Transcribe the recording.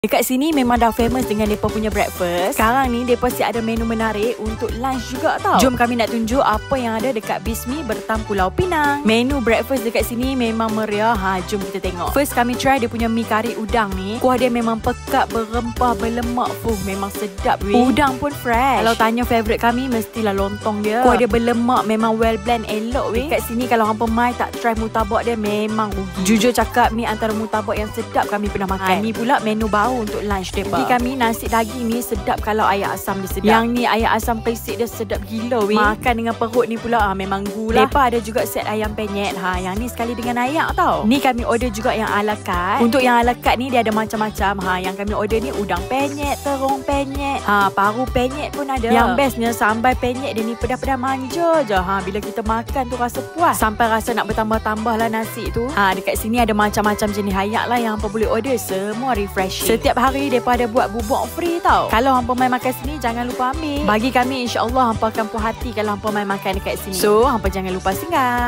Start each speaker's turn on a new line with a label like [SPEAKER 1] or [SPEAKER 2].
[SPEAKER 1] Dekat sini memang dah famous dengan mereka punya breakfast. Sekarang ni mereka siap ada menu menarik untuk lunch juga tau. Jom kami nak tunjuk apa yang ada dekat Bismi Bertam Pulau Pinang. Menu breakfast dekat sini memang meriah. Jom kita tengok. First kami try dia punya mi kari udang ni. Kuah dia memang pekat, berempah, berlemak. Memang sedap weh. Udang pun fresh. Kalau tanya favourite kami, mestilah lontong dia. Kuah dia berlemak, memang well blend, elok weh. Dekat sini kalau hampa mai tak try murtabak dia, memang rugi. Jujur cakap, ni antara murtabak yang sedap kami pernah makan. Ni pula menu baru untuk lunch depa. Bagi kami nasi daging ni sedap kalau ayam asam dia sedap. Yang ni ayam asam pesik dia sedap gila weh. Makan dengan perut ni pula memang gula. Depa ada juga set ayam penyet. Yang ni sekali dengan ayak tau. Ni kami order juga yang ala carte. Untuk yang ala carte ni dia ada macam-macam. Yang kami order ni udang penyet, terung penyet, paru penyet pun ada. Yang bestnya sambal penyet dia ni pedas-pedas manja je. Bila kita makan tu rasa puas. Sampai rasa nak bertambah-tambah lah nasi tu. Dekat sini ada macam-macam jenis ayak lah yang hampa boleh order. Semua refreshing. Setiap hari mereka ada buat bubuk free tau. Kalau hampa main makan sini, jangan lupa ambil. Bagi kami, insyaAllah hampa akan puas hati kalau hampa main makan dekat sini. So, hampa jangan lupa singgah.